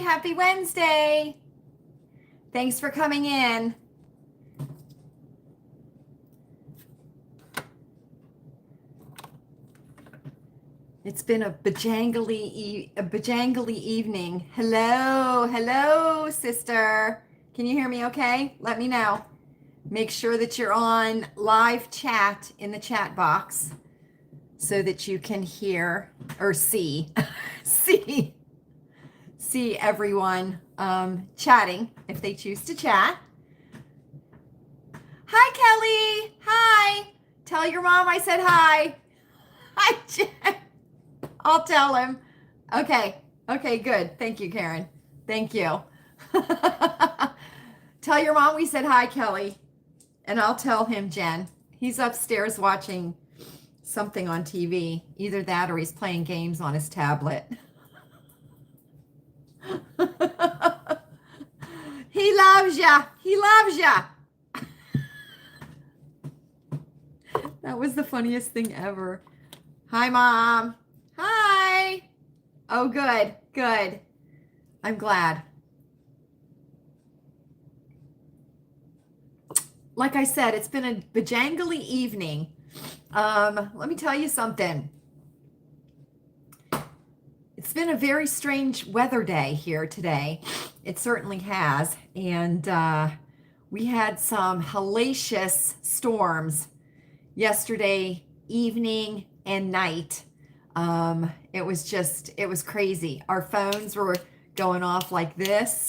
Happy Wednesday. Thanks for coming in. It's been a bajangly evening. Hello, sister. Can you hear me okay? Let me know. Make sure that you're on live chat in the chat box so that you can hear or see see everyone chatting if they choose to chat. Hi, Kelly. Hi. Tell your mom I said hi. Hi, Jen. I'll tell him. Okay, good. Thank you, Karen. Thank you. Tell your mom we said hi, Kelly. And I'll tell him, Jen. He's upstairs watching something on TV. Either that or he's playing games on his tablet. He loves ya. He loves ya. That was the funniest thing ever. Hi, Mom. Hi. Oh, good. I'm glad. Like I said, it's been a bajangly evening. Let me tell you something. It's been a very strange weather day here today. It certainly has. And we had some hellacious storms yesterday evening and night. It was crazy. Our phones were going off like this.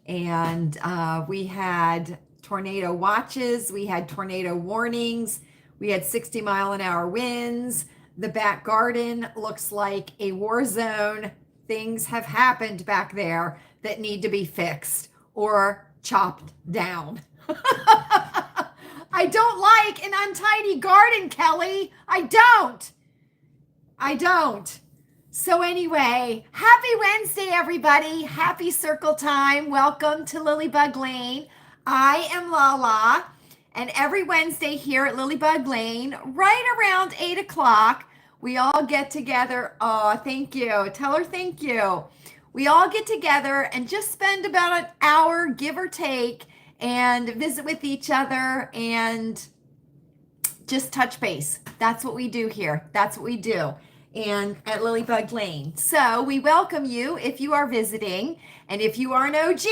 And we had tornado watches. We had tornado warnings. We had 60-mile-an-hour winds. The back garden looks like a war zone. Things have happened back there that need to be fixed or chopped down. I don't like an untidy garden, Kelly. I don't. So anyway, happy Wednesday, everybody. Happy circle time. Welcome to Lilleybugglane. I am Lala, and every Wednesday here at Lilleybugglane, right around 8 o'clock, we all get together. Oh, thank you. Tell her thank you. We all get together and just spend about an hour, give or take, and visit with each other and just touch base. That's what we do here. That's what we do and at Lilleybugglane. So we welcome you if you are visiting, and if you are an OG,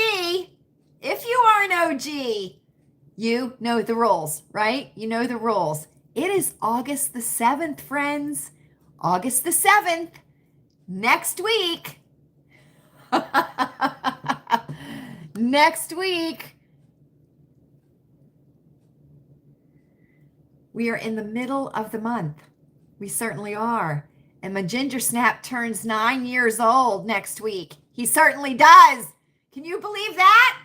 you know the rules, right? You know the rules. It is August the 7th, friends. August the 7th, next week. Next week. We are in the middle of the month. We certainly are. And my ginger snap turns 9 years old next week. He certainly does. Can you believe that?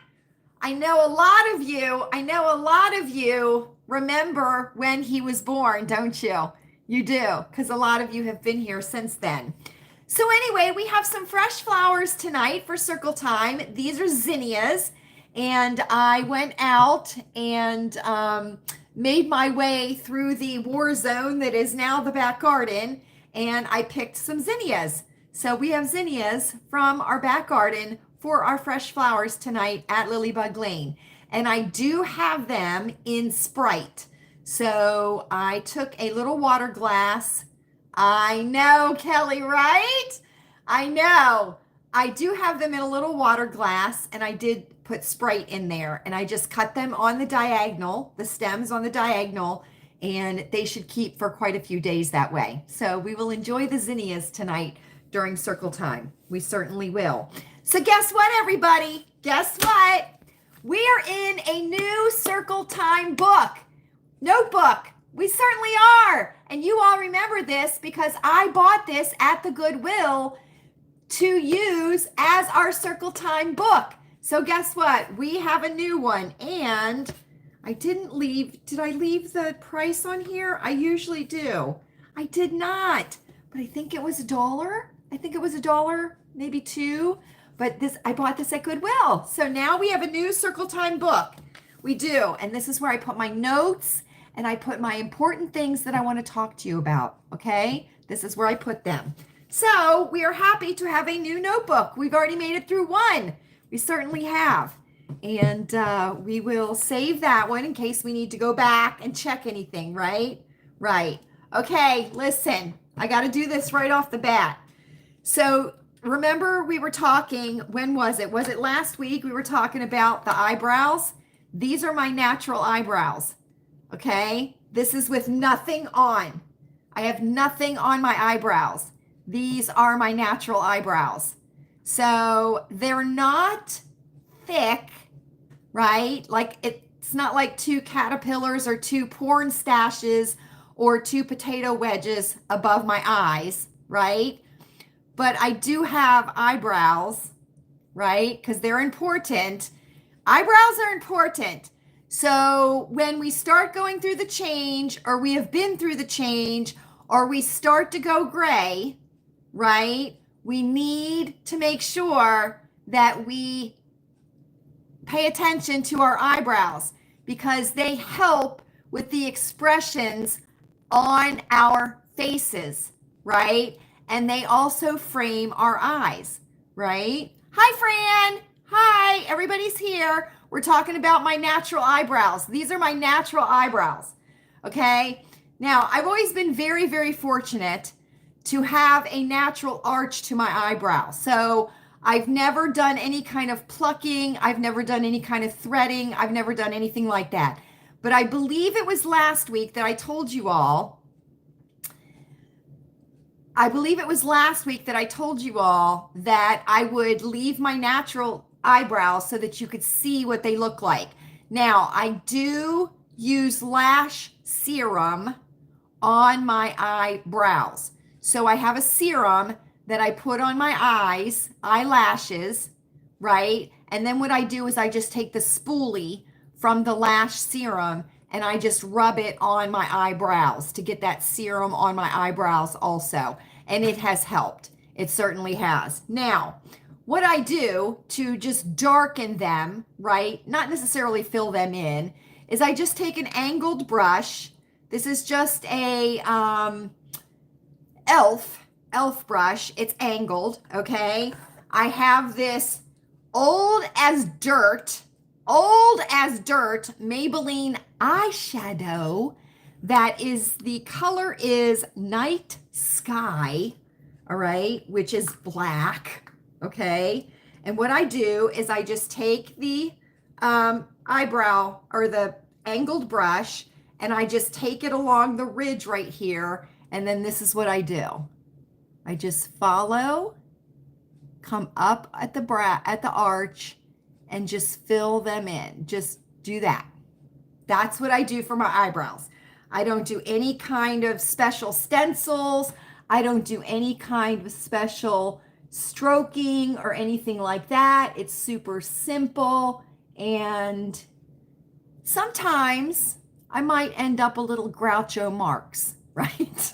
I know a lot of you remember when he was born, don't you? You do, because a lot of you have been here since then. So anyway, we have some fresh flowers tonight for circle time. These are zinnias, and I went out and made my way through the war zone that is now the back garden, and I picked some zinnias. So we have zinnias from our back garden for our fresh flowers tonight at Lilleybugglane. And I do have them in Sprite. So I took a little water glass. I know, Kelly, right? I know. I do have them in a little water glass, and I did put Sprite in there, and I just cut them on the diagonal, the stems on the diagonal, and they should keep for quite a few days that way. So we will enjoy the zinnias tonight during circle time. We certainly will. So guess what, everybody? Guess what? We are in a new circle time notebook. We certainly are. And you all remember this because I bought this at the Goodwill to use as our circle time book. So guess what? We have a new one. And did I leave the price on here? I usually do. I did not, but I think it was $1. I think it was $1, maybe $2. But I bought this at Goodwill. So now we have a new circle time book. We do. And this is where I put my notes and I put my important things that I want to talk to you about. Okay? This is where I put them. So we are happy to have a new notebook. We've already made it through one. We certainly have. And we will save that one in case we need to go back and check anything, right? Right. Okay, listen, I got to do this right off the bat. So remember we were talking, when was it? Was it last week? We were talking about the eyebrows. These are my natural eyebrows, okay? This is with nothing on. I have nothing on my eyebrows. These are my natural eyebrows. So they're not thick, right? Like it's not like two caterpillars or two porn stashes or two potato wedges above my eyes, right? But I do have eyebrows, right? Because they're important. Eyebrows are important. So when we start going through the change, or we have been through the change, or we start to go gray, right? We need to make sure that we pay attention to our eyebrows because they help with the expressions on our faces, right? And they also frame our eyes, right? Hi, Fran. Hi, everybody's here. We're talking about my natural eyebrows. These are my natural eyebrows, okay? Now, I've always been very, very fortunate to have a natural arch to my eyebrow. So I've never done any kind of plucking. I've never done any kind of threading. I've never done anything like that. But I believe it was last week that I told you all, that I would leave my natural eyebrows so that you could see what they look like. Now, I do use lash serum on my eyebrows. So I have a serum that I put on my eyelashes, right? And then what I do is I just take the spoolie from the lash serum and I just rub it on my eyebrows to get that serum on my eyebrows also. And it has helped. It certainly has. Now, what I do to just darken them, right? Not necessarily fill them in, is I just take an angled brush. This is just a elf brush. It's angled, okay? I have this old as dirt Maybelline eyeshadow that is, the color is Night Sky, all right, which is black, okay? And what I do is I just take the eyebrow or the angled brush and I just take it along the ridge right here. And then this is what I do. I just follow, come up at the arch and just fill them in. Just do that. That's what I do for my eyebrows. I don't do any kind of special stencils. I don't do any kind of special stroking or anything like that. It's super simple. And sometimes I might end up a little Groucho Marx, right?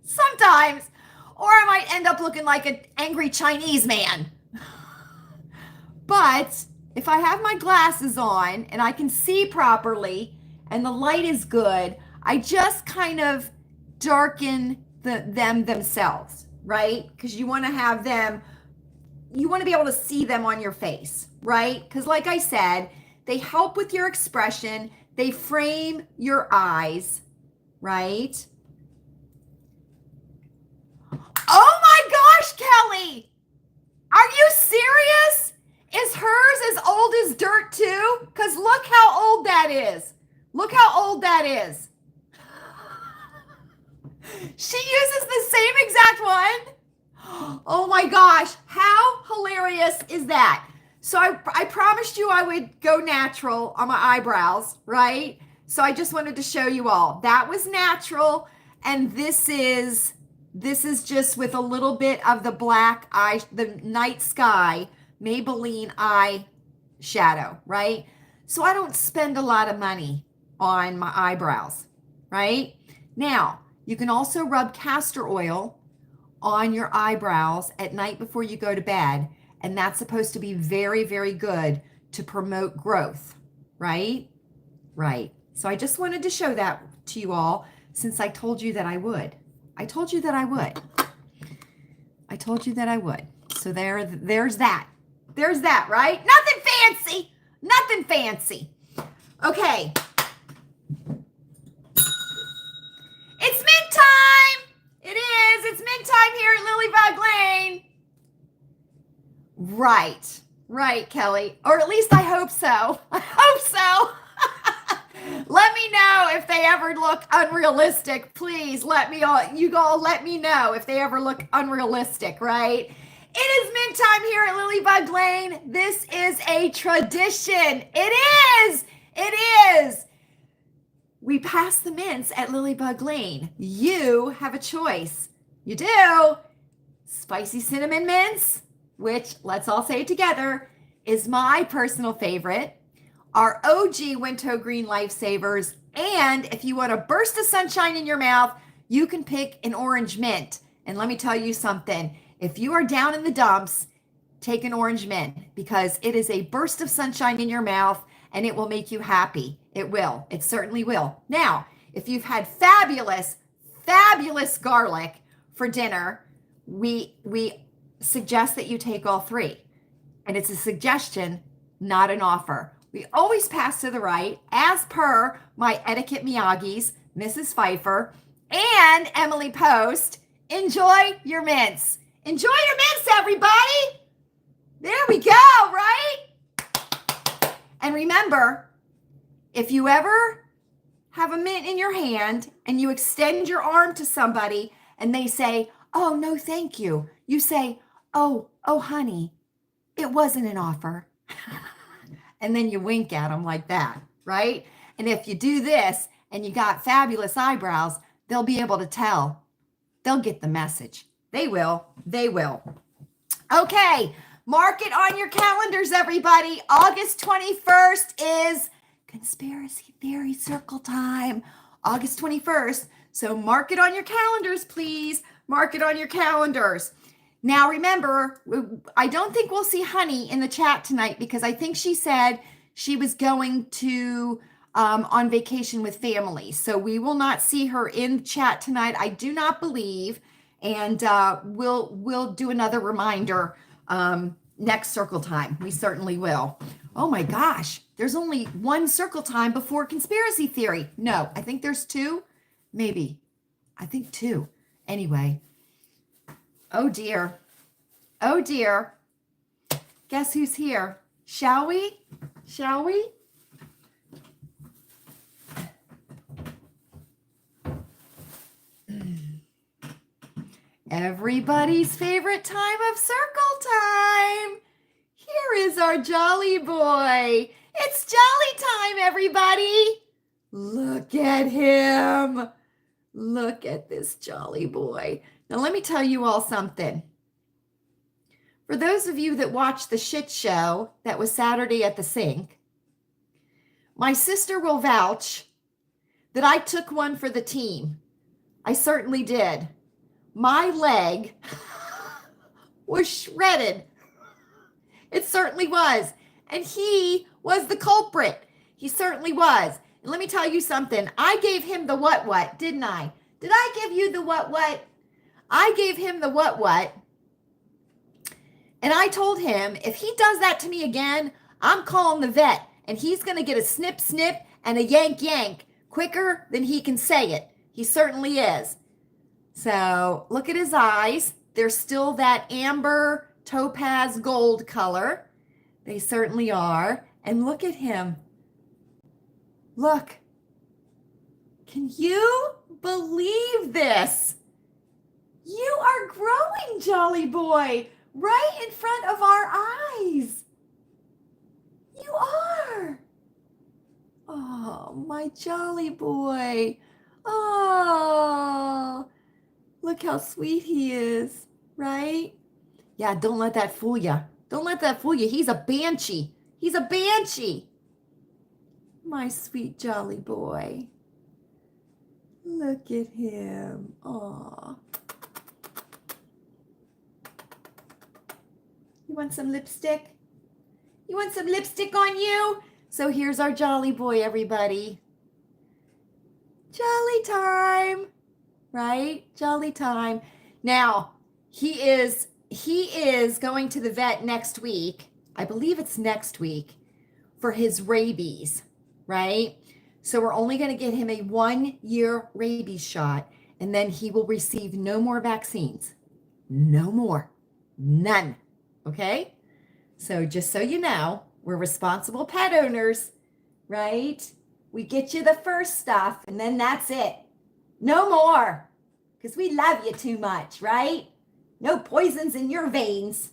Sometimes. Or I might end up looking like an angry Chinese man. But if I have my glasses on and I can see properly and the light is good, I just kind of darken them themselves, right? Because you want to have them, you want to be able to see them on your face, right? Because like I said, they help with your expression. They frame your eyes, right? Oh my gosh, Kelly! Are you serious? Is hers as old as dirt too? Because look how old that is. Look how old that is. She uses the same exact one. Oh my gosh, how hilarious is that? So I promised you I would go natural on my eyebrows, right? So I just wanted to show you all. That was natural, and this is just with a little bit of the black eye, the Night Sky Maybelline eye shadow, right? So I don't spend a lot of money on my eyebrows, right? Now, you can also rub castor oil on your eyebrows at night before you go to bed, and that's supposed to be very, very good to promote growth, right? Right. So I just wanted to show that to you all since I told you that I would. I told you that I would. told you that I would. So there's that. There's that, right? Nothing fancy. Nothing fancy. Okay. It's mint time. It is. It's mint time here at Lilleybugglane. Right. Right, Kelly. Or at least I hope so. I hope so. Let me know if they ever look unrealistic. Please you all let me know if they ever look unrealistic, right? It is mint time here at Lilleybugglane. This is a tradition. It is. It is. We pass the mints at Lilleybugglane. You have a choice. You do. Spicy cinnamon mints, which, let's all say it together, is my personal favorite. Our OG Wintergreen Lifesavers. And if you want a burst of sunshine in your mouth, you can pick an orange mint. And let me tell you something. If you are down in the dumps, take an orange mint because it is a burst of sunshine in your mouth and it will make you happy. It will. It certainly will. Now, if you've had fabulous, fabulous garlic for dinner, we suggest that you take all three. And it's a suggestion, not an offer. We always pass to the right, as per my etiquette Miyagi's, Mrs. Pfeiffer, and Emily Post. Enjoy your mints. Enjoy your mints, everybody. There we go, right? And remember, if you ever have a mint in your hand and you extend your arm to somebody and they say, "Oh, no, thank you," you say, oh, honey, it wasn't an offer." And then you wink at them like that, right? And if you do this and you got fabulous eyebrows, they'll be able to tell. They'll get the message. They will. They will. Okay, mark it on your calendars, everybody. August 21st is Conspiracy Theory Circle time. August 21st. So mark it on your calendars, please. Mark it on your calendars. Now, remember, I don't think we'll see Honey in the chat tonight because I think she said she was going to on vacation with family. So we will not see her in chat tonight. I do not believe. And we'll do another reminder next circle time. We certainly will. Oh my gosh, there's only one circle time before conspiracy theory. No, I think there's two. Maybe. I think two. Anyway. Oh dear. Oh dear. Guess who's here? Shall we? Shall we? Everybody's favorite time of circle time. Here is our jolly boy. It's jolly time, everybody. Look at him. Look at this jolly boy. Now, let me tell you all something. For those of you that watched the shit show that was Saturday at the sink, my sister will vouch that I took one for the team. I certainly did. My leg was shredded. It certainly was. And he was the culprit. He certainly was. And let me tell you something. I gave him the what, didn't I? Did I give you the what? I gave him the what. And I told him, if he does that to me again, I'm calling the vet. And he's going to get a snip and a yank quicker than he can say it. He certainly is. So look at his eyes. They're still that amber topaz gold color. They certainly are. And look at him. Look. Can you believe this? You are growing, jolly boy, right in front of our eyes. You are. Oh, my jolly boy. Oh, look how sweet he is, right? Yeah, don't let that fool you. Don't let that fool you. He's a banshee. He's a banshee. My sweet jolly boy. Look at him. Aw. You want some lipstick? You want some lipstick on you? So here's our jolly boy, everybody. Jolly time, right? Jolly time. Now, he is he is going to the vet next week. I believe it's next week for his rabies, right? So we're only going to get him a 1-year rabies shot, and then he will receive no more vaccines. No more. None. Okay? So just so you know, we're responsible pet owners, right? We get you the first stuff, and then that's it. No more. Because we love you too much, right? No poisons in your veins.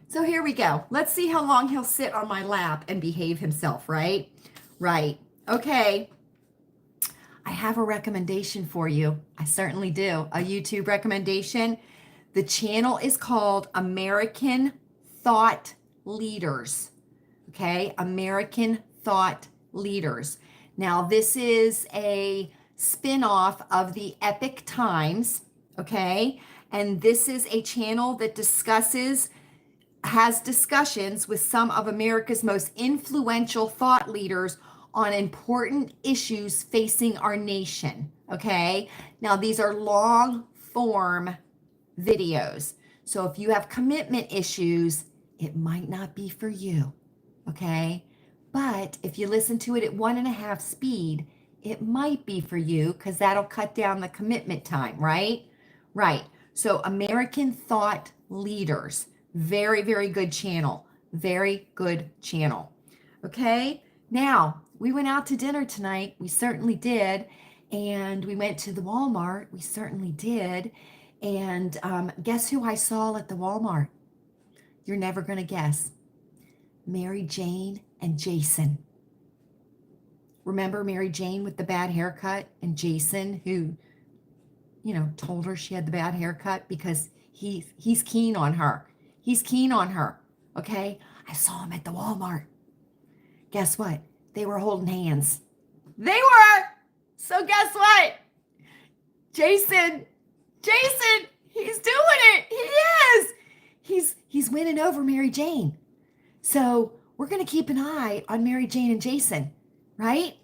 So here we go. Let's see how long he'll sit on my lap and behave himself, right? Right. Okay. I have a recommendation for you. I certainly do. A YouTube recommendation. The channel is called American Thought Leaders. Okay? American Thought Leaders. Now, this is a spin-off of the Epic Times. Okay? And this is a channel that has discussions with some of America's most influential thought leaders on important issues facing our nation. Okay? Now, these are long form videos. So if you have commitment issues, it might not be for you. Okay? But if you listen to it at 1.5 speed, it might be for you because that'll cut down the commitment time, right? Right. So American Thought Leaders. Very, very good channel. Very good channel. Okay? Now, we went out to dinner tonight. We certainly did. And we went to the Walmart. We certainly did. And guess who I saw at the Walmart? You're never going to guess. Mary Jane and Jason. Remember Mary Jane with the bad haircut and Jason who, told her she had the bad haircut because he's keen on her. He's keen on her. Okay? I saw him at the Walmart. Guess what? They were holding hands. They were. So guess what? Jason, he's doing it. He is. He's winning over Mary Jane. So we're going to keep an eye on Mary Jane and Jason, right?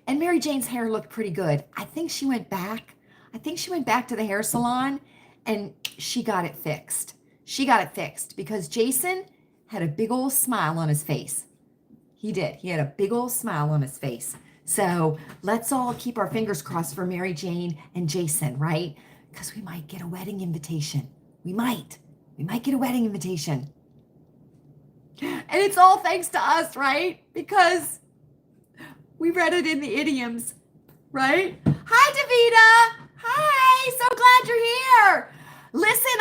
And Mary Jane's hair looked pretty good. I think she went back to the hair salon and she got it fixed. She got it fixed because Jason had a big old smile on his face. He did. He had a big old smile on his face. So let's all keep our fingers crossed for Mary Jane and Jason, right? Because we might get a wedding invitation. We might get a wedding invitation. And it's all thanks to us, right? Because we read it in the idioms, right? Hi, Davida. Hi, so glad you're here. Listen,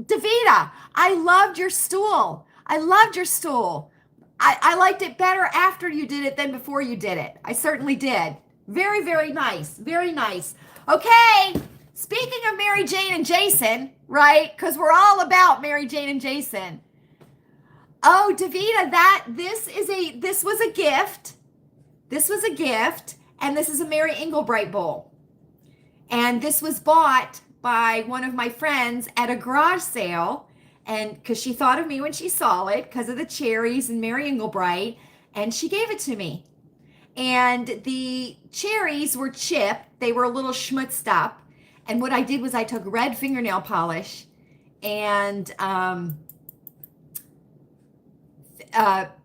Davida, I loved your stool. I liked it better after you did it than before you did it. I certainly did. Very, very nice. Very nice. Okay, speaking of Mary Jane and Jason, right? Because we're all about Mary Jane and Jason. Oh, Davida, this was a gift. This was a gift, and this is a Mary Englebright bowl. And this was bought by one of my friends at a garage sale, and because she thought of me when she saw it because of the cherries and Mary Englebright, and she gave it to me. And the cherries were chipped. They were a little schmutzed up. And what I did was I took red fingernail polish and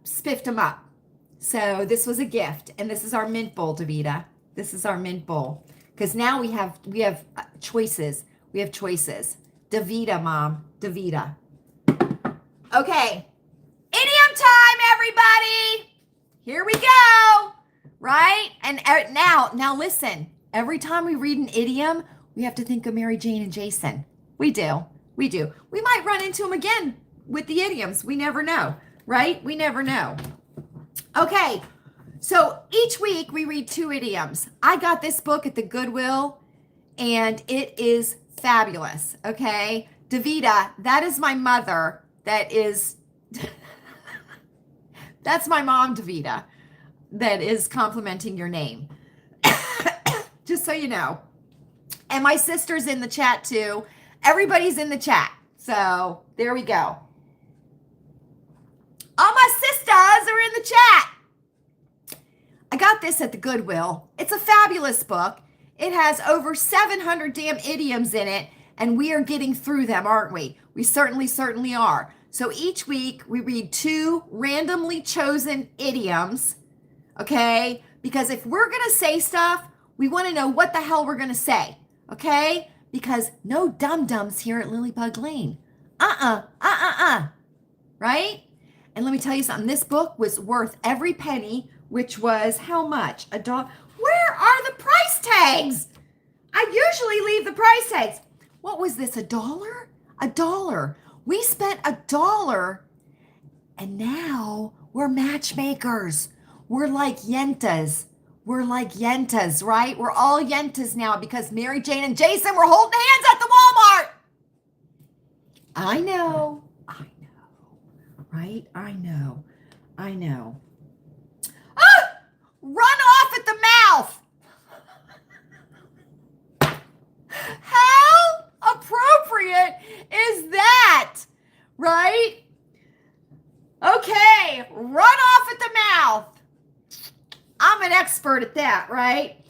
spiffed them up. So this was a gift, and this is our mint bowl, Davida. This is our mint bowl. Because now we have choices. We have choices. Davida, Mom. Davida. Okay. Idiom time, everybody. Here we go. Right? And now listen. Every time we read an idiom, we have to think of Mary Jane and Jason. We do. We might run into them again with the idioms. We never know. Right? We never know. Okay. So each week we read 2 idioms. I got this book at the Goodwill and it is fabulous. Okay. Davida, that is my mother. That's my mom, Davida, that is complimenting your name. Just so you know. And my sister's in the chat too. Everybody's in the chat. So there we go. All my sisters are in the chat. I got this at the Goodwill. It's a fabulous book. It has over 700 damn idioms in it, and we are getting through them, aren't we? We certainly are. So each week we read 2 randomly chosen idioms, okay? Because if we're going to say stuff, we want to know what the hell we're going to say, okay? Because no dum-dums here at Lilleybugglane. Right? And let me tell you something. This book was worth every penny, which was how much? $1. Where are the price tags? I usually leave the price tags. What was this, $1? $1. We spent $1, and now we're matchmakers. We're like yentas. We're like yentas, right? We're all yentas now because Mary Jane and Jason were holding hands at the Walmart. I know, right? I know. Ah! Run off at the mouth. How appropriate is that, right? Okay, run off at the mouth. I'm an expert at that, right?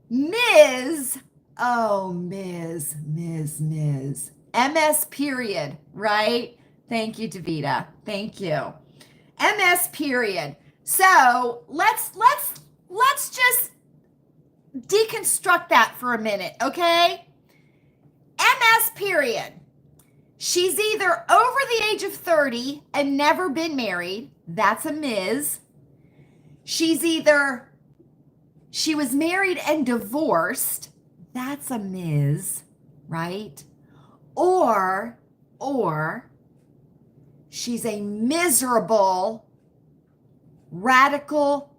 Ms. MS period, right? Thank you, Davita. Thank you. MS period. So let's just deconstruct that for a minute, okay? MS period. She's either over the age of 30 and never been married. That's a Ms. She was married and divorced. That's a Ms., right? Or she's a miserable, radical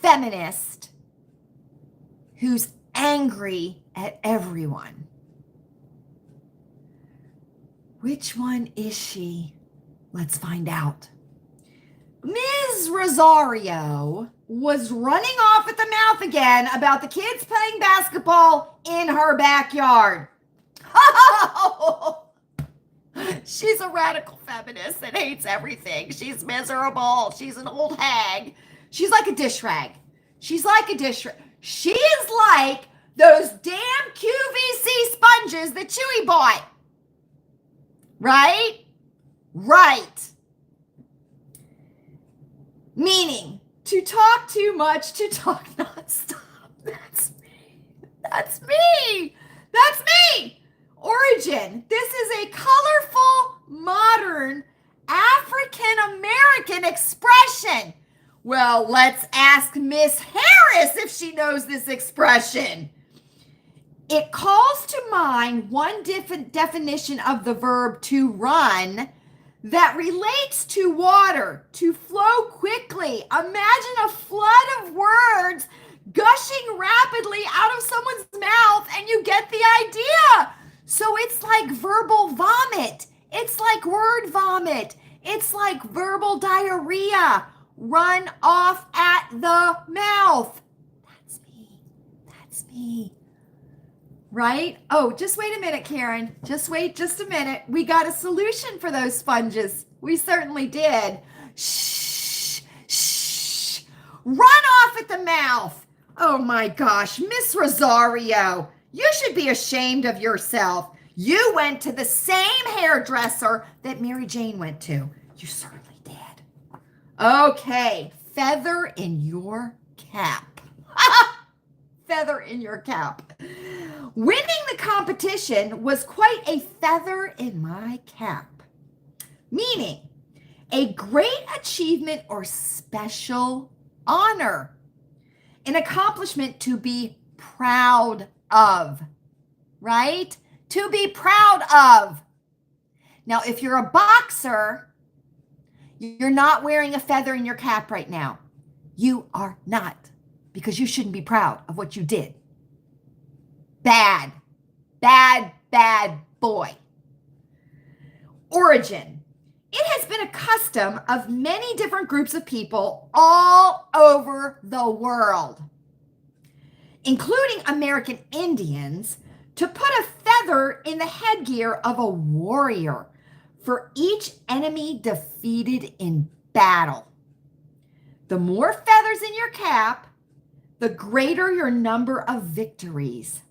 feminist who's angry at everyone. Which one is she? Let's find out. Ms. Rosario was running off at the mouth again about the kids playing basketball in her backyard. She's a radical feminist that hates everything. She's miserable. She's an old hag. She's like a dish rag. She is like those damn QVC sponges that Chewy bought. Right? Right. Meaning, to talk too much, to talk nonstop. That's me. Origin. This is a colorful, modern, African-American expression. Well, let's ask Miss Harris if she knows this expression. It calls to mind one different definition of the verb to run that relates to water, to flow quickly. Imagine a flood of words gushing rapidly out of someone's mouth and you get the idea. So it's like verbal vomit. It's like word vomit. It's like verbal diarrhea. Run off at the mouth. That's me. Right? Oh, just wait a minute, Karen. Just wait just a minute. We got a solution for those sponges. We certainly did. Shh. Run off at the mouth. Oh my gosh, Miss Rosario, you should be ashamed of yourself. You went to the same hairdresser that Mary Jane went to. You certainly did. Okay, feather in your cap. Feather in your cap. Winning the competition was quite a feather in my cap, meaning a great achievement or special honor, an accomplishment to be proud of, right? To be proud of. Now, if you're a boxer, you're not wearing a feather in your cap right now. You are not, because you shouldn't be proud of what you did. Bad boy. Origin. It has been a custom of many different groups of people all over the world, including American Indians, to put a feather in the headgear of a warrior for each enemy defeated in battle. The more feathers in your cap, the greater your number of victories.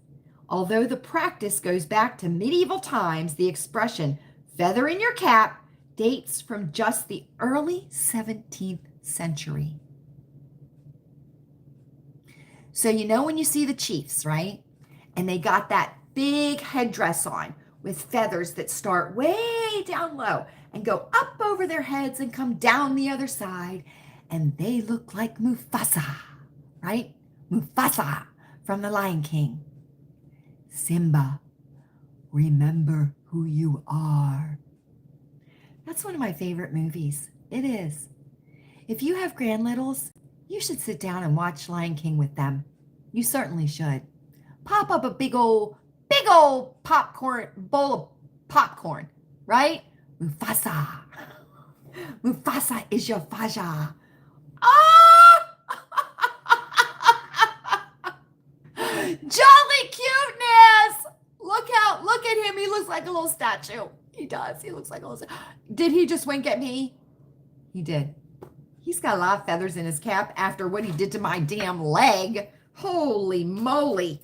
Although the practice goes back to medieval times, the expression feather in your cap dates from just the early 17th century. So you know when you see the chiefs, right? And they got that big headdress on with feathers that start way down low and go up over their heads and come down the other side. And they look like Mufasa, right? Mufasa from The Lion King. Simba, remember who you are. That's one of my favorite movies. It is. If you have grandlittles, you should sit down and watch Lion King with them. You certainly should. Pop up a big old popcorn, bowl of popcorn, right? Mufasa. Mufasa is your Faja. Ah! Jolly cuteness! Look at him. He looks like a little statue. He does. He looks like a little statue. Did he just wink at me? He did. He's got a lot of feathers in his cap after what he did to my damn leg. Holy moly.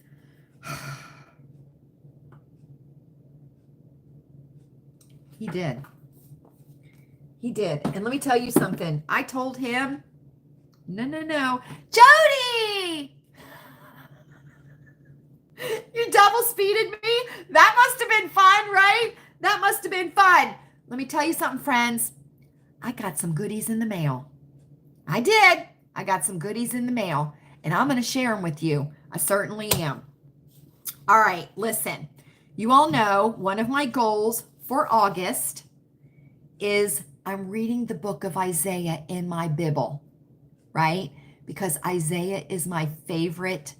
He did. He did. And let me tell you something. I told him, no. Jody! You double speeded me? That must have been fun, right? That must have been fun. Let me tell you something, friends. I got some goodies in the mail. I did. I got some goodies in the mail, and I'm going to share them with you. I certainly am. All right, listen. You all know one of my goals for August is I'm reading the book of Isaiah in my Bible, right? Because Isaiah is my favorite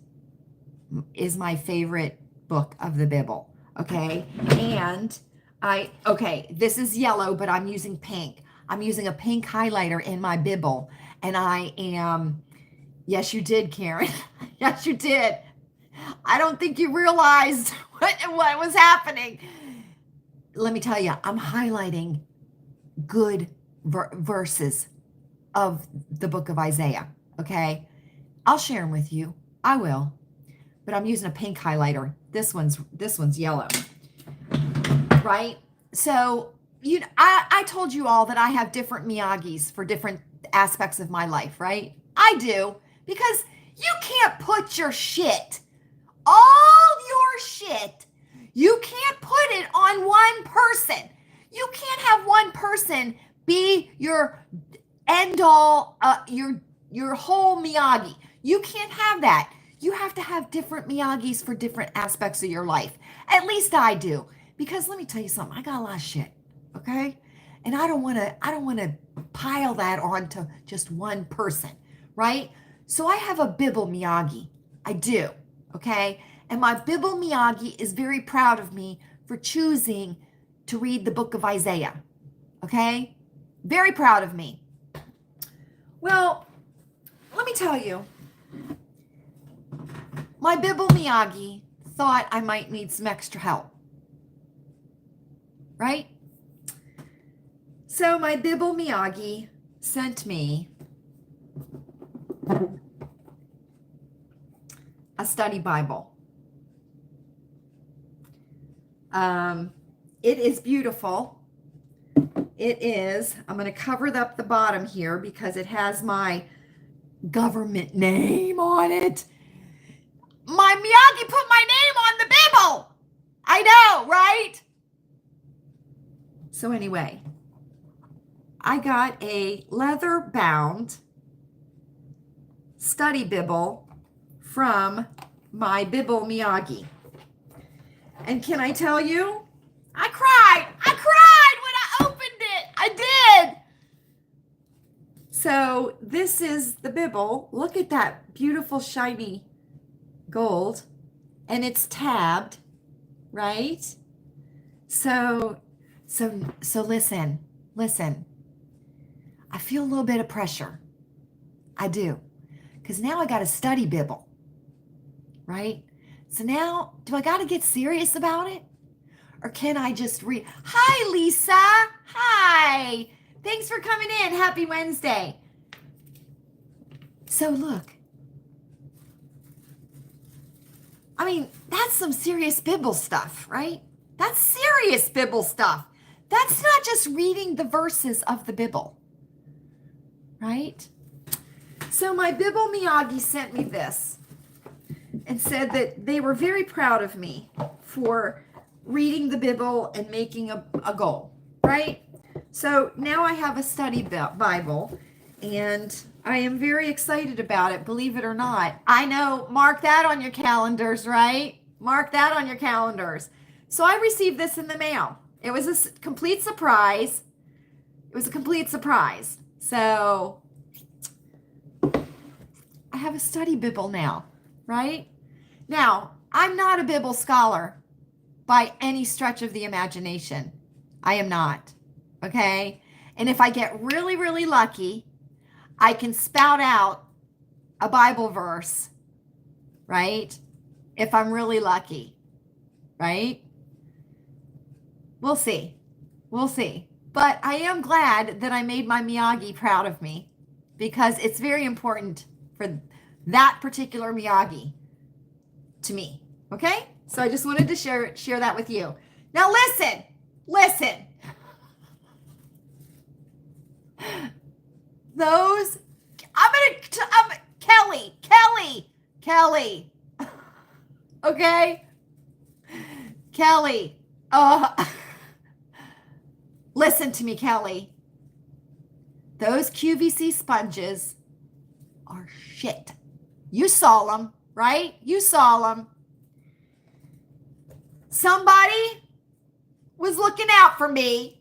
book of the Bible, okay? And this is yellow, but I'm using pink. I'm using a pink highlighter in my Bible, and I am, yes, you did, Karen. Yes, you did. I don't think you realized what was happening. Let me tell you, I'm highlighting good verses of the book of Isaiah, okay? I'll share them with you. I will. But I'm using a pink highlighter. This one's yellow. Right? So, I told you all that I have different Miyagis for different aspects of my life, right? I do, because you can't put your shit, all your shit, you can't put it on one person. You can't have one person be your end all, your whole Miyagi. You can't have that. You have to have different Miyagis for different aspects of your life. At least I do. Because let me tell you something, I got a lot of shit, okay? And I don't want to pile that onto just one person, right? So I have a Bible Miyagi. I do, okay? And my Bible Miyagi is very proud of me for choosing to read the book of Isaiah, okay? Very proud of me. Well, let me tell you, my Bible Miyagi thought I might need some extra help, right? So my Bible Miyagi sent me a study Bible. It is beautiful. It is, I'm going to cover up the bottom here because it has my government name on it. My Miyagi put my name on the Bible. I know, right? So anyway, I got a leather-bound study Bible from my Bible Miyagi. And can I tell you, I cried when I opened it. I did. So this is the Bible. Look at that beautiful shiny gold. And it's tabbed, right? So listen. I feel a little bit of pressure. I do. Because now I got a study Bible, right? So now, do I got to get serious about it? Or can I just read? Hi, Lisa. Hi. Thanks for coming in. Happy Wednesday. So look, I mean, that's some serious Bible stuff, right? That's serious Bible stuff. That's not just reading the verses of the Bible, right? So my Bible Miyagi sent me this and said that they were very proud of me for reading the Bible and making a goal, right? So now I have a study Bible, and I am very excited about it, believe it or not. I know, mark that on your calendars, right? Mark that on your calendars. So I received this in the mail. It was a complete surprise. It was a complete surprise. So I have a study Bible now, right? Now, I'm not a Bible scholar by any stretch of the imagination. I am not, okay? And if I get really, really lucky, I can spout out a Bible verse, right? If I'm really lucky, right? We'll see. We'll see. But I am glad that I made my Miyagi proud of me, because it's very important for that particular Miyagi to me. Okay? So I just wanted to share that with you. Now listen. Those, Kelly. Okay? Kelly. Listen to me, Kelly. Those QVC sponges are shit. You saw them, right? You saw them. Somebody was looking out for me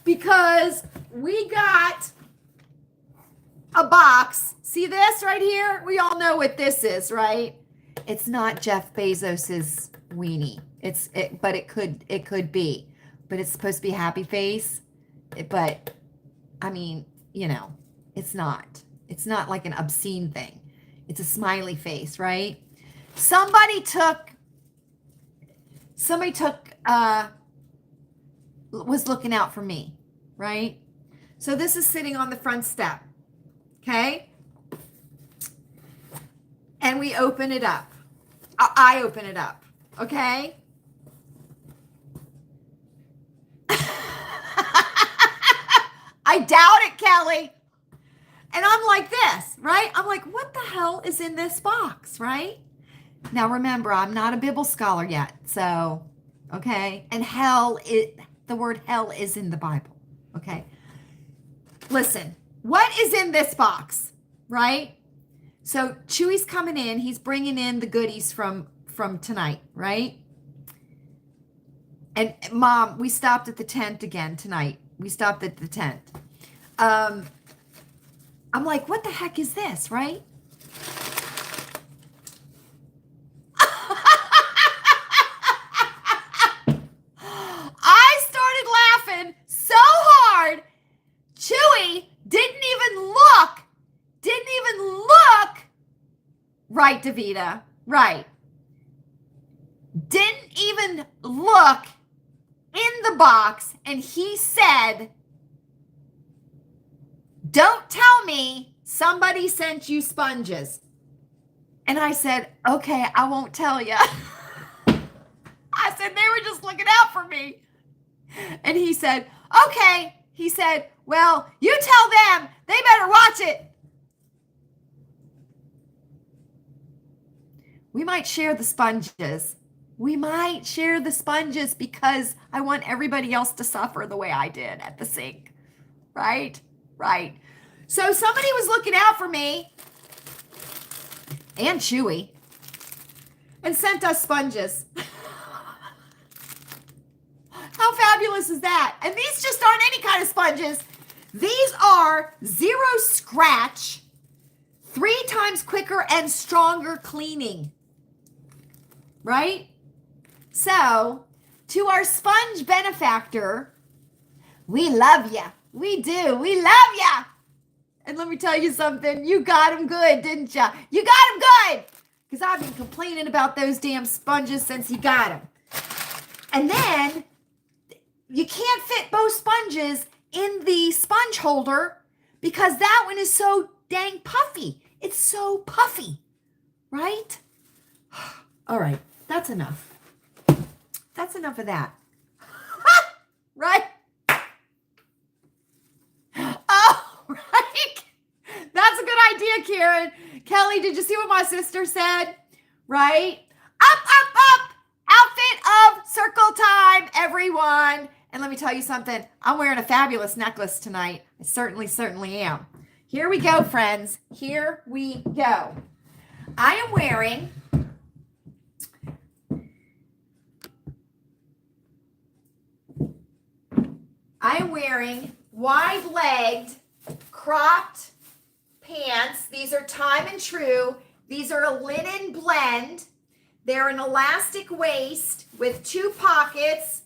because we got a box. See this right here? We all know what this is, right? It's not Jeff Bezos's weenie. But it could be. But it's supposed to be happy face. But I mean, you know, it's not. It's not like an obscene thing. It's a smiley face, right? Somebody was looking out for me, right? So this is sitting on the front step, okay? And we open it up. I open it up, okay? I doubt it, Kelly. And I'm like this, right? I'm like, what the hell is in this box, right? Now, remember, I'm not a Bible scholar yet. So, okay. And the word hell is in the Bible. Okay. Listen, what is in this box, right? So Chewy's coming in. He's bringing in the goodies from tonight, right? And Mom, we stopped at the tent again tonight. We stopped at the tent. I'm like, what the heck is this, right? I started laughing so hard. Chewy didn't even look. Right, Davita. Right. Didn't even look in the box, and he said, "Don't tell me somebody sent you sponges." And I said, "Okay, I won't tell you." I said, "They were just looking out for me." And he said, "Okay." He said, "Well, you tell them they better watch it." We might share the sponges. Because I want everybody else to suffer the way I did at the sink. Right? Right. So somebody was looking out for me and Chewy and sent us sponges. How fabulous is that? And these just aren't any kind of sponges. These are 0 scratch, 3 times quicker and stronger cleaning. Right? So, to our sponge benefactor, we love ya. We do. We love ya. And let me tell you something. You got them good, didn't ya? You got them good. Because I've been complaining about those damn sponges since he got them. And then, you can't fit both sponges in the sponge holder because that one is so dang puffy. It's so puffy. Right? All right, that's enough. That's enough of that. Right? Oh, right. That's a good idea, Karen. Kelly, did you see what my sister said? Right? Up, up, up. Outfit of circle time, everyone. And let me tell you something. I'm wearing a fabulous necklace tonight. I certainly am. Here we go, friends. Here we go. I am wearing wide-legged cropped pants. These are Time and True. These are a linen blend. They're an elastic waist with 2 pockets.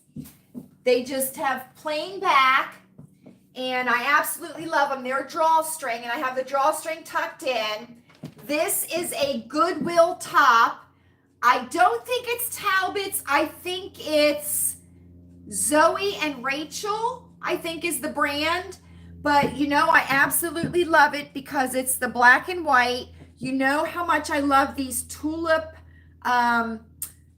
They just have plain back, and I absolutely love them. They're drawstring, and I have the drawstring tucked in. This is a Goodwill top. I don't think it's Talbot's. I think it's Zoe and Rachel, I think is the brand. But you know, I absolutely love it because it's the black and white. You know how much I love these tulip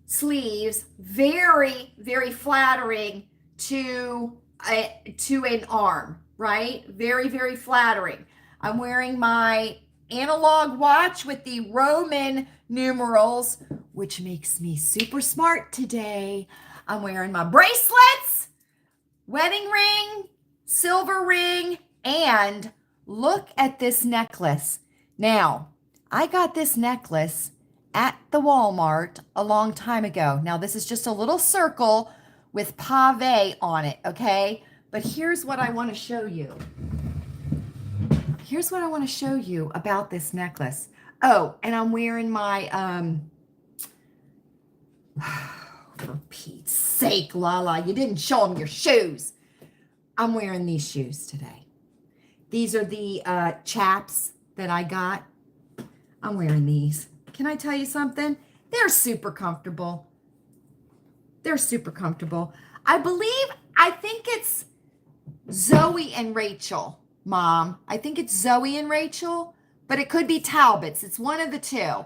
sleeves. Very, very flattering to an arm, right? Very, very flattering. I'm wearing my analog watch with the Roman numerals, which makes me super smart today. I'm wearing my bracelets, wedding ring, silver ring, and look at this necklace. Now, I got this necklace at the Walmart a long time ago. Now, this is just a little circle with pave on it, okay? But here's what I want to show you. Here's what I want to show you about this necklace. Oh, and I'm wearing my, for Pete's sake, Lala, you didn't show them your shoes. I'm wearing these shoes today. These are the chaps that I got. I'm wearing these. Can I tell you something? They're super comfortable. They're super comfortable. I think it's Zoe and Rachel, Mom. I think it's Zoe and Rachel, but it could be Talbot's. It's one of the two.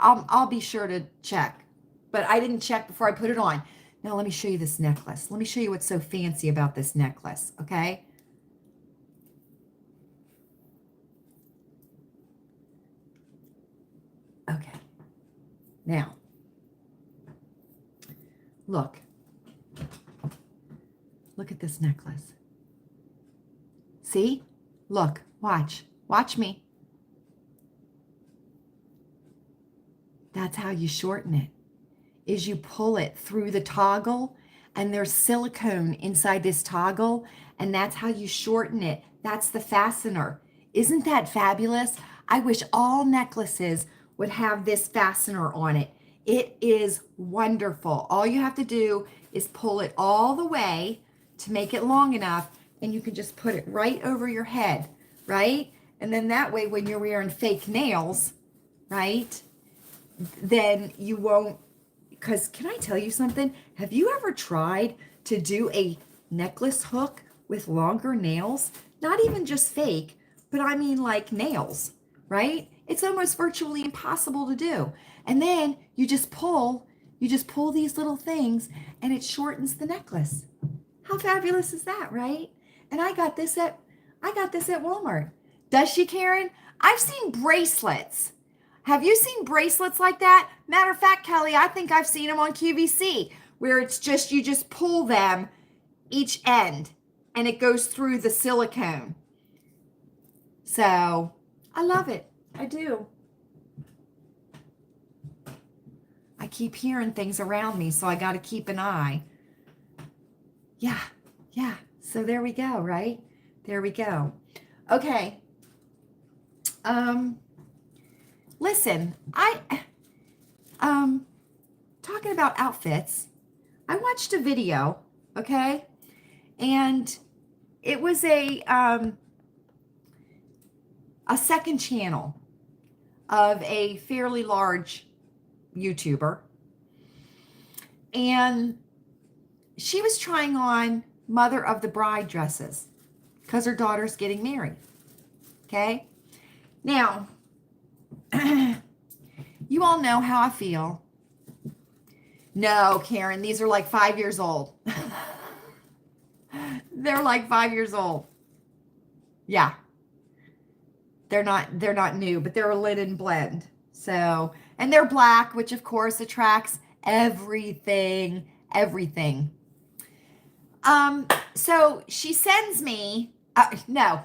I'll be sure to check, but I didn't check before I put it on. Now let me show you this necklace. Let me show you what's so fancy about this necklace, okay? Okay. Now, look. Look at this necklace. See? Look, watch. Watch me. That's how you shorten it. Is you pull it through the toggle, and there's silicone inside this toggle, and that's how you shorten it. That's the fastener. Isn't that fabulous? I wish all necklaces would have this fastener on it. It is wonderful. All you have to do is pull it all the way to make it long enough, and you can just put it right over your head, right? And then that way, when you're wearing fake nails, right, then you won't. Because can I tell you something? Have you ever tried to do a necklace hook with longer nails? Not even just fake, but I mean like nails, right? It's almost virtually impossible to do. And then you just pull these little things, and it shortens the necklace. How fabulous is that, right? And I got this at Walmart. Does she, Karen? I've seen bracelets. Have you seen bracelets like that? Matter of fact, Kelly, I think I've seen them on QVC, where it's just, you just pull them each end and it goes through the silicone. So I love it. I do. I keep hearing things around me, so I got to keep an eye. Yeah. So there we go, right? There we go. Okay. Listen, talking about outfits, I watched a video, okay? And it was a second channel of a fairly large YouTuber. And she was trying on mother of the bride dresses because her daughter's getting married, okay? Now, you all know how I feel No, Karen, these are like 5 years old. They're like 5 years old. Yeah. They're not new, but they're a linen blend. So, and they're black, which of course attracts everything, everything. So she sends me, no,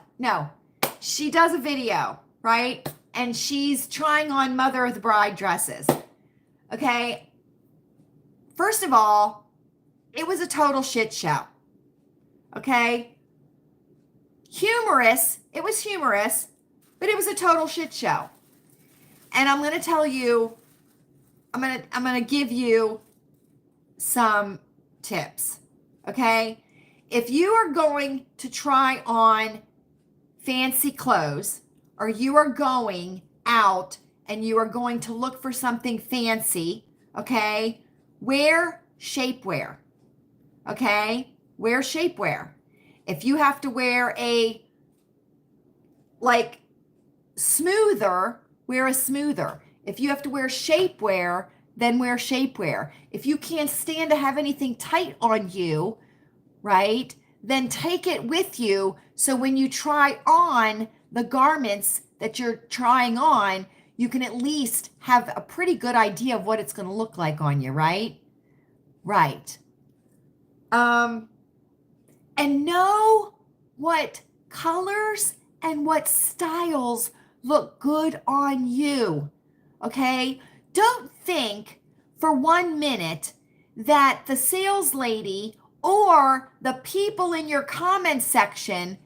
she does a video, right? And she's trying on Mother of the Bride dresses. Okay. First of all, it was a total shit show. Okay. Humorous. It was humorous, but it was a total shit show. And I'm going to tell you, I'm going to give you some tips. Okay. If you are going to try on fancy clothes, or you are going out and you are going to look for something fancy, okay, wear shapewear. Okay. Wear shapewear. If you have to wear a like smoother, wear a smoother. If you have to wear shapewear, then wear shapewear. If you can't stand to have anything tight on you, right, then take it with you so when you try on the garments that you're trying on, you can at least have a pretty good idea of what it's going to look like on you, right? Right. And know what colors and what styles look good on you. Okay? Don't think for 1 minute that the sales lady or the people in your comment section,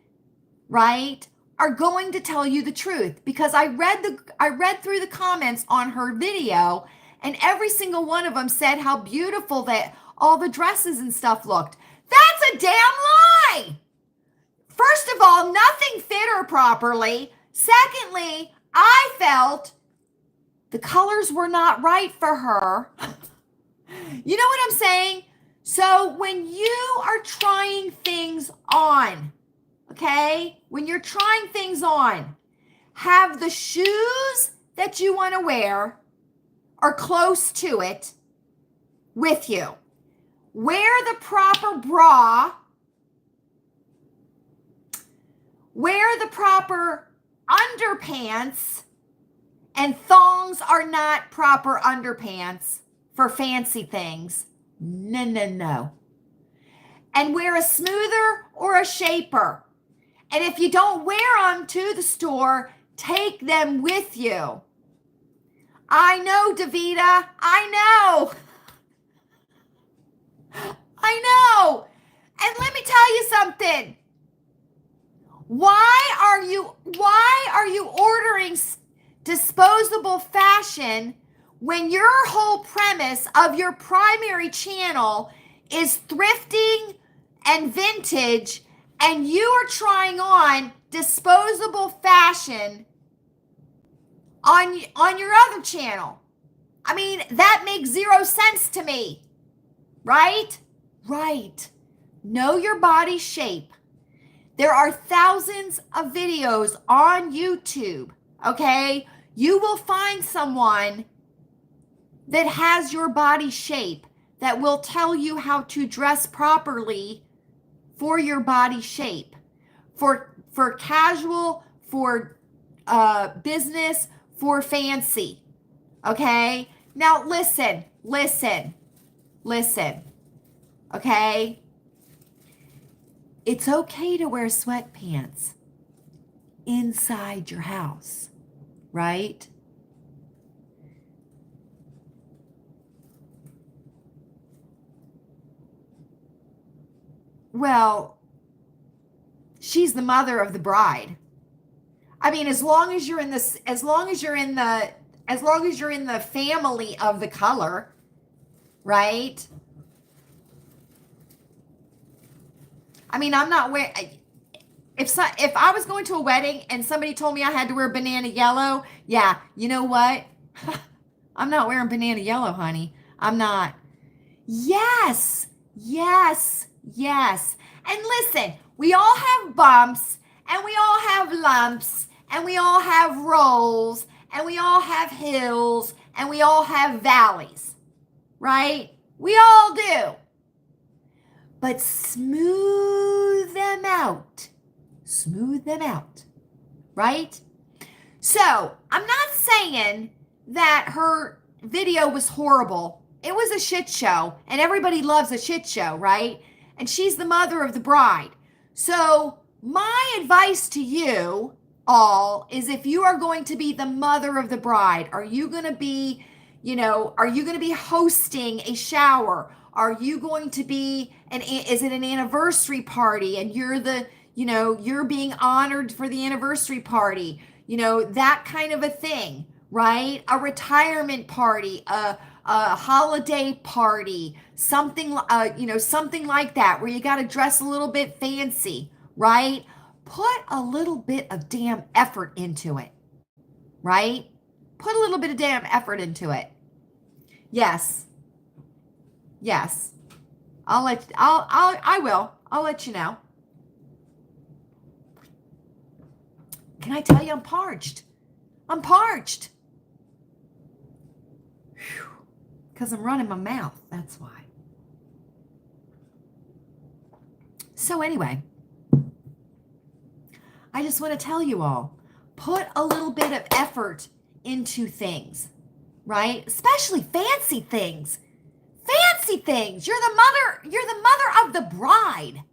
right, are going to tell you the truth, because I read through the comments on her video, and every single one of them said how beautiful that all the dresses and stuff looked. That's a damn lie. First of all, nothing fit her properly. Secondly, I felt the colors were not right for her. You know what I'm saying? So when you are trying things on, okay, when you're trying things on, have the shoes that you want to wear or close to it with you. Wear the proper bra. Wear the proper underpants. And thongs are not proper underpants for fancy things. No, no, no. And wear a smoother or a shaper. And if you don't wear them to the store, take them with you. I know, Davita. I know. I know. And let me tell you something. Why are you ordering disposable fashion when your whole premise of your primary channel is thrifting and vintage, and you are trying on disposable fashion on your other channel? I mean, that makes zero sense to me. Right? Right. Know your body shape. There are thousands of videos on YouTube, okay? You will find someone that has your body shape that will tell you how to dress properly for your body shape. For casual, for business, for fancy, okay? Now listen, okay? It's okay to wear sweatpants inside your house, right? Well, she's the mother of the bride. I mean, as long as you're in the family of the color, right? I mean, I'm not wearing. If I was going to a wedding and somebody told me I had to wear banana yellow, yeah, you know what? I'm not wearing banana yellow, honey. I'm not. Yes. And listen, we all have bumps, and we all have lumps, and we all have rolls, and we all have hills, and we all have valleys, right? We all do. But smooth them out. Smooth them out. Right? So, I'm not saying that her video was horrible. It was a shit show, and everybody loves a shit show, right? And she's the mother of the bride. So, my advice to you all is, if you are going to be the mother of the bride, are you going to be, are you going to be hosting a shower? Are you going to be, is it an anniversary party and you're you're being honored for the anniversary party? That kind of a thing, right? A retirement party, a holiday party, something, something like that, where you got to dress a little bit fancy, right? Put a little bit of damn effort into it, right? Put a little bit of damn effort into it. Yes. I'll let you know. Can I tell you I'm parched? I'm parched. Because I'm running my mouth. That's why. So anyway, I just want to tell you all, put a little bit of effort into things, right? Especially fancy things. Fancy things. You're the mother of the bride.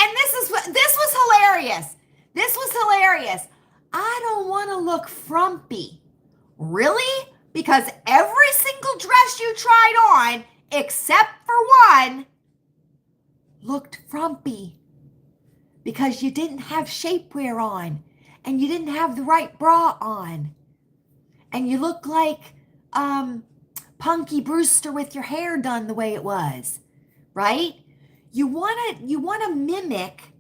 And this was hilarious. This was hilarious. I don't want to look frumpy. Really? Because every single dress you tried on, except for one, looked frumpy. Because you didn't have shapewear on. And you didn't have the right bra on. And you look like Punky Brewster with your hair done the way it was. Right? You want to mimic,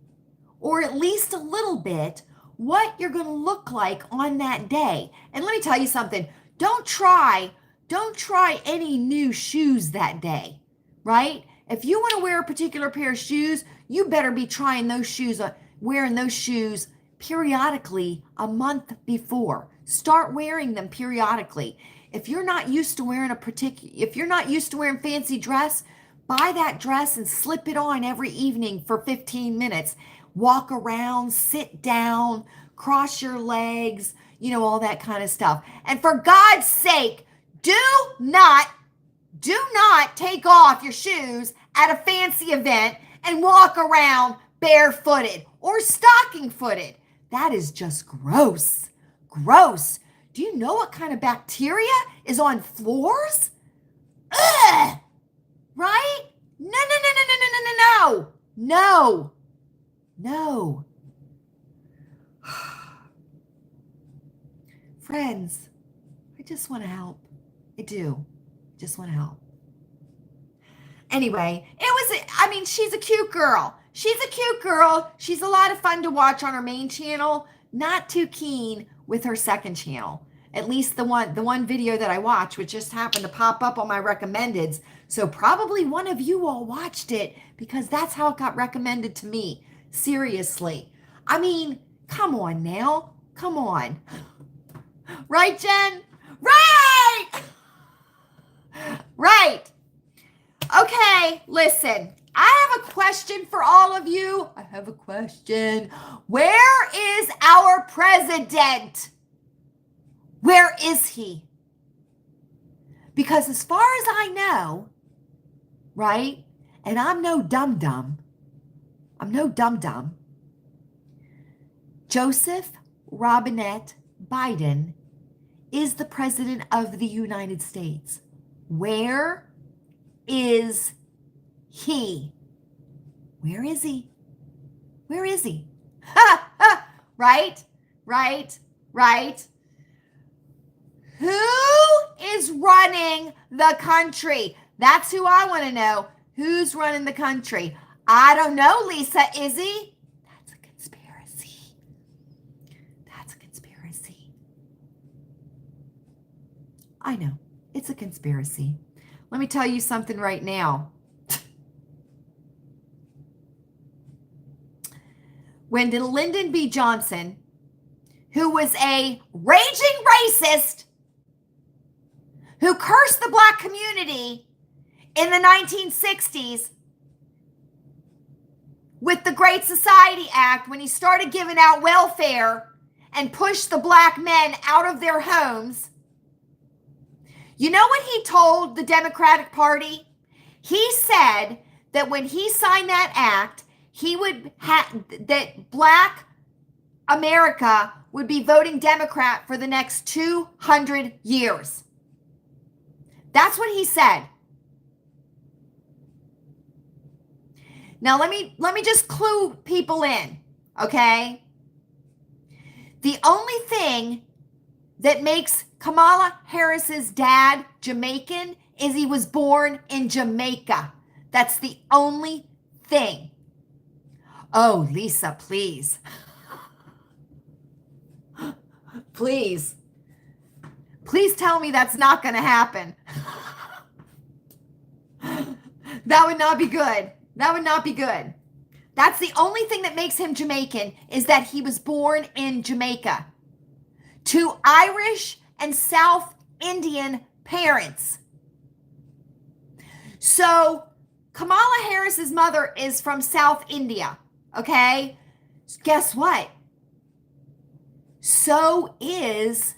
or at least a little bit, what you're going to look like on that day. And let me tell you something. Don't try any new shoes that day, right? If you want to wear a particular pair of shoes, you better be trying those shoes, wearing those shoes periodically a month before. Start wearing them periodically. If you're not used to wearing fancy dress, buy that dress and slip it on every evening for 15 minutes. Walk around, sit down, cross your legs, all that kind of stuff. And for God's sake, do not take off your shoes at a fancy event and walk around barefooted or stocking-footed. That is just gross. Gross. Do you know what kind of bacteria is on floors? Ugh! Right? No. Friends, I just want to help. I do. Just want to help. Anyway, she's a cute girl. She's a lot of fun to watch on her main channel. Not too keen with her second channel. At least the one video that I watched, which just happened to pop up on my recommendeds. So probably one of you all watched it, because that's how it got recommended to me. Seriously. Come on now. Come on. Right, Jen? Right! Right. Okay, listen. I have a question for all of you. I have a question. Where is our president? Where is he? Because as far as I know, right, and I'm no dum-dum, Joseph Robinette Biden is the president of the United States. Where is he? Where is he? Where is he? Right? Who is running the country? That's who I want to know. Who's running the country? I don't know, Lisa. Is he? That's a conspiracy. I know. It's a conspiracy. Let me tell you something right now. When Lyndon B. Johnson, who was a raging racist, who cursed the black community in the 1960s with the Great Society Act, when he started giving out welfare and pushed the black men out of their homes, you know what he told the Democratic Party? He said that when he signed that act, he would have that black America would be voting Democrat for the next 200 years. That's what he said. Now let me just clue people in, okay? The only thing that makes Kamala Harris's dad Jamaican is he was born in Jamaica. That's the only thing. Oh, Lisa, please. Please. Please tell me that's not going to happen. That would not be good. That would not be good. That's the only thing that makes him Jamaican, is that he was born in Jamaica to Irish and South Indian parents. So Kamala Harris's mother is from South India, okay? Guess what? So is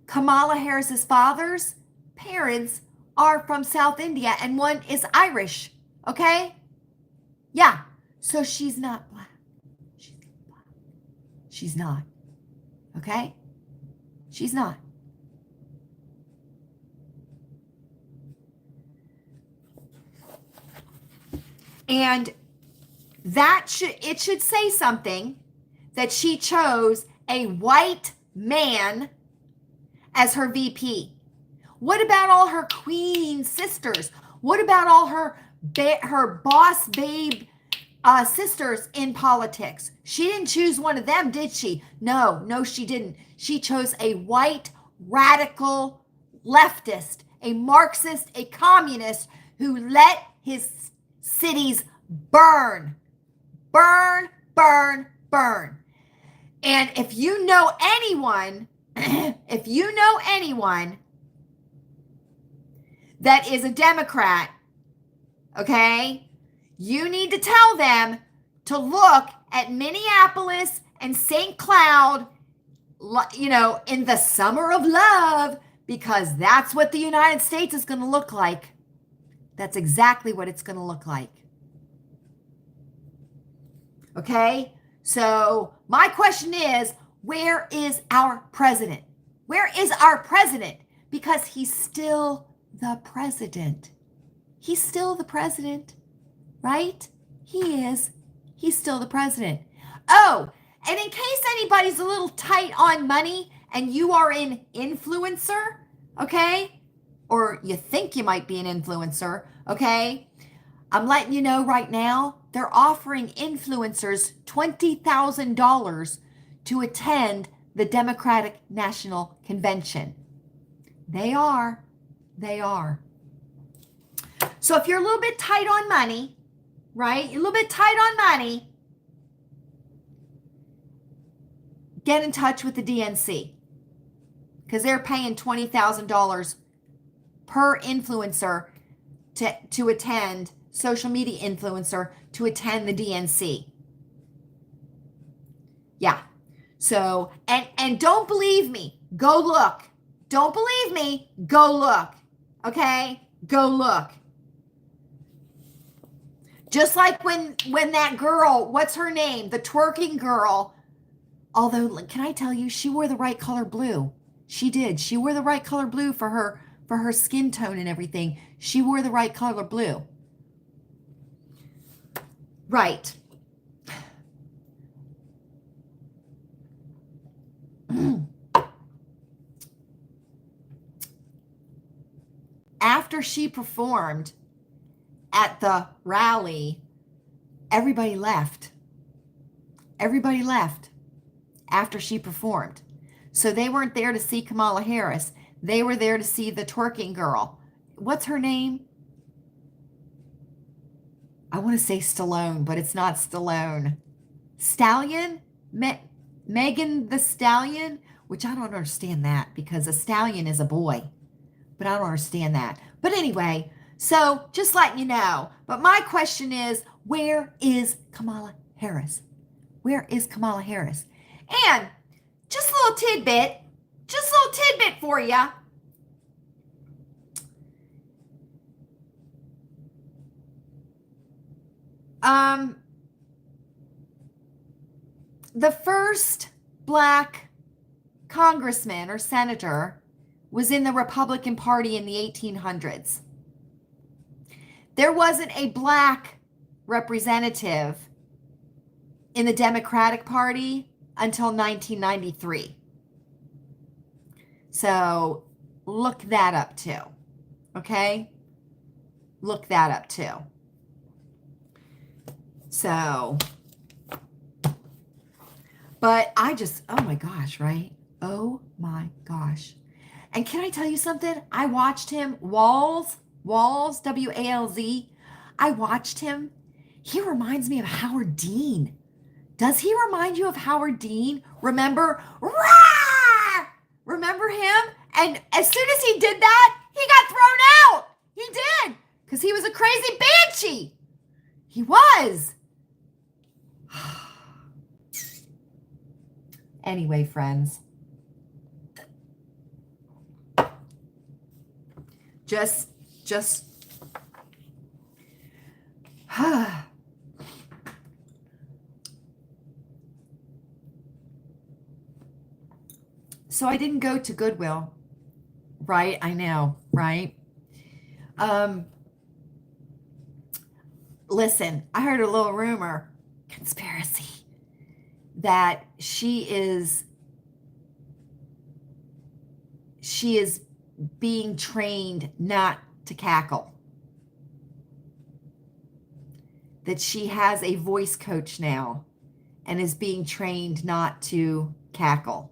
Kamala Harris's father's parents are from South India, and one is Irish, okay? Yeah, so she's not black. She's not black. She's not, okay? She's not. And it should say something that she chose a white man as her VP. What about all her queen sisters? What about all her boss babe sisters in politics? She didn't choose one of them, did she? No, she didn't. She chose a white radical leftist, a Marxist, a communist who let his cities burn. Burn, burn, burn. And if you know anyone, that is a Democrat, okay, you need to tell them to look at Minneapolis and St. Cloud, in the summer of love, because that's what the United States is going to look like. That's exactly what it's going to look like. Okay? So my question is, where is our president? Where is our president? Because he's still the president. He's still the president, right? He is. He's still the president. Oh, and in case anybody's a little tight on money and you are an influencer, okay? Or you think you might be an influencer, okay? I'm letting you know right now, they're offering influencers $20,000 to attend the Democratic National Convention. They are. So if you're a little bit tight on money, right? You're a little bit tight on money, get in touch with the DNC, because they're paying $20,000 per influencer to attend, social media influencer to attend the DNC. Yeah. So, and don't believe me, go look. Don't believe me, go look. Okay? Go look. Just like when that girl, what's her name? The twerking girl, although, can I tell you, she wore the right color blue. She did. She wore the right color blue for her skin tone and everything. She wore the right color blue. Right. After she performed at the rally, everybody left. Everybody left after she performed. So they weren't there to see Kamala Harris. They were there to see the twerking girl. What's her name? I want to say Stallone, but it's not Stallone. Stallion? Megan the Stallion? Which I don't understand that, because a stallion is a boy. but I don't understand that. But anyway, so just letting you know. But my question is, where is Kamala Harris? Where is Kamala Harris? And just a little tidbit for you. The first black congressman or senator was in the Republican Party in the 1800s. There wasn't a black representative in the Democratic Party until 1993. So look that up too. Okay? Look that up too. So, but I just, oh my gosh, right? Oh my gosh. And can I tell you something? I watched him, Walz, W-A-L-Z. I watched him. He reminds me of Howard Dean. Does he remind you of Howard Dean? Remember? Rah! Remember him? And as soon as he did that, he got thrown out. He did. Because he was a crazy banshee. He was. Anyway, friends. Just so I didn't go to Goodwill, right? I know, right? Listen, I heard a little rumor, conspiracy, that she is being trained not to cackle. That she has a voice coach now and is being trained not to cackle.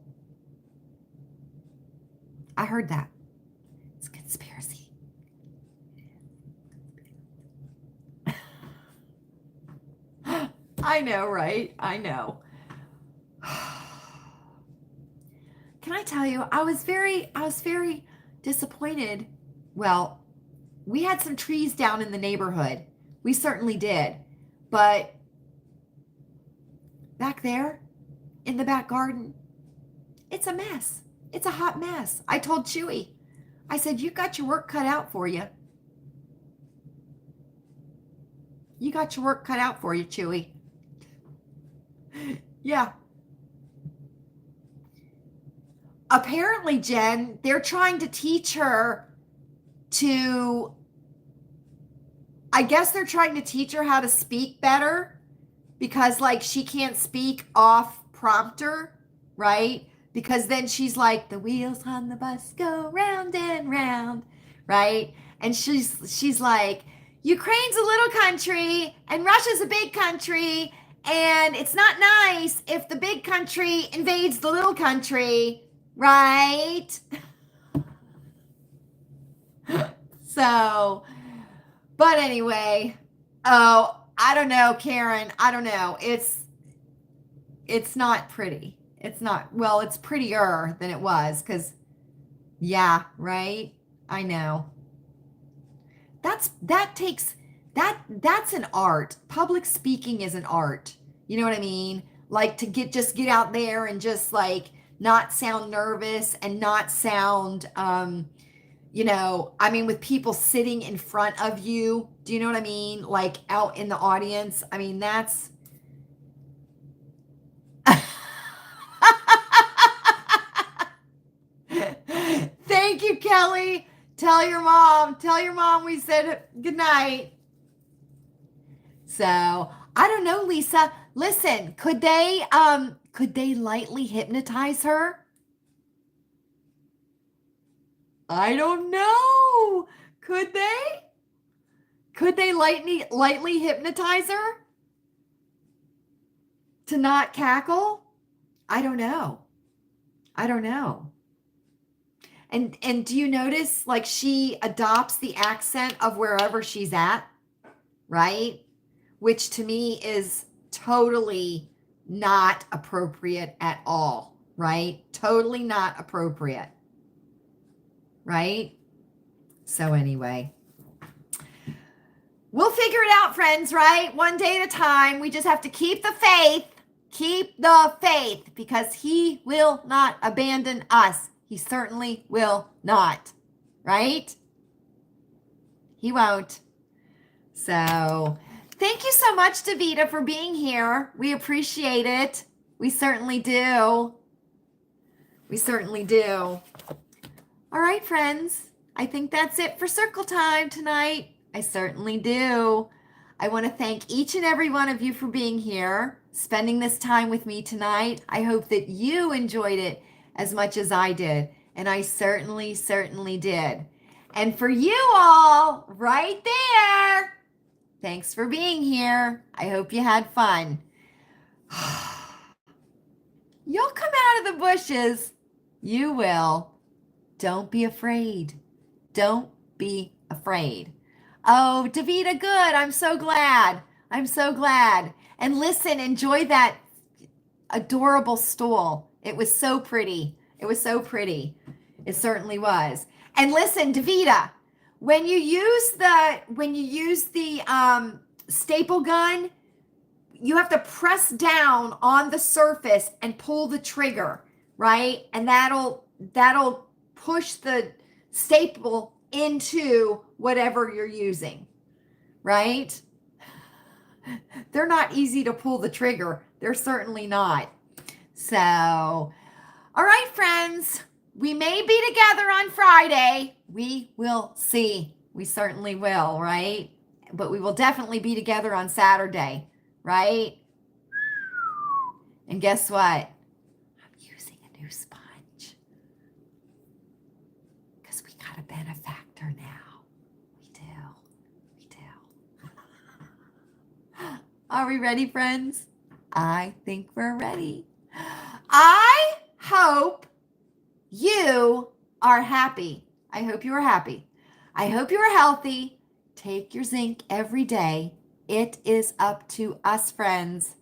I heard that. It's a conspiracy. I know, right? I know. Can I tell you, I was very disappointed. Well, we had some trees down in the neighborhood. We certainly did. But back there in the back garden, it's a mess. It's a hot mess. I told Chewy, I said, you got your work cut out for you. You got your work cut out for you, Chewy. Yeah. Apparently, Jen, they're trying to teach her to, I guess they're trying to teach her how to speak better because, like, she can't speak off prompter, right? Because then she's like, the wheels on the bus go round and round, right? And she's like, Ukraine's a little country and Russia's a big country, and it's not nice if the big country invades the little country, right? So, but anyway, oh, I don't know, Karen. I don't know. It's not pretty. It's not, well, it's prettier than it was because, yeah, right? I know. That's an art. Public speaking is an art. You know what I mean? Like to just get out there and just like not sound nervous and not sound, you know, I mean, with people sitting in front of you. Do you know what I mean? Like out in the audience. I mean, that's. Thank you, Kelly. Tell your mom we said good night. So I don't know, Lisa. Listen, could they lightly hypnotize her? I don't know. Could they? Could they lightly hypnotize her to not cackle? I don't know. And do you notice like she adopts the accent of wherever she's at, right? Which to me is totally not appropriate at all, right? Totally not appropriate, right? So anyway, we'll figure it out, friends, right? One day at a time. We just have to keep the faith. Keep the faith, because he will not abandon us. He certainly will not, right? He won't. So thank you so much, Davida, for being here. We appreciate it. We certainly do. We certainly do. All right, friends. I think that's it for circle time tonight. I certainly do. I want to thank each and every one of you for being here, spending this time with me tonight. I hope that you enjoyed it as much as I did. And I certainly, certainly did. And for you all right there, thanks for being here. I hope you had fun. You'll come out of the bushes. You will. Don't be afraid. Don't be afraid. Oh, Davida, good. I'm so glad. I'm so glad. And listen, enjoy that adorable stool. It was so pretty. It was so pretty. It certainly was. And listen, Davida, when you use the staple gun, you have to press down on the surface and pull the trigger, right? And that'll push the staple into whatever you're using, right? They're not easy to pull the trigger. They're certainly not. So, all right, friends, we may be together on Friday. We will see. We certainly will, right? But we will definitely be together on Saturday, right? And guess what? I'm using a new sponge because we got a benefactor now. We do. Are we ready, friends? I think we're ready. I hope you are happy. I hope you are happy. I hope you are healthy. Take your zinc every day. It is up to us, friends.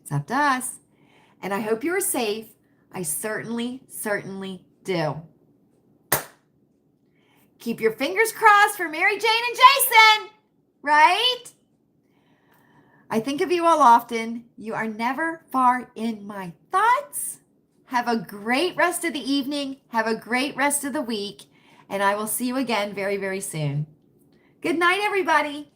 It's up to us. And I hope you are safe. I certainly, certainly do. Keep your fingers crossed for Mary Jane and Jason, right? I think of you all often. You are never far in my thoughts. Have a great rest of the evening. Have a great rest of the week. And I will see you again very, very soon. Good night, everybody.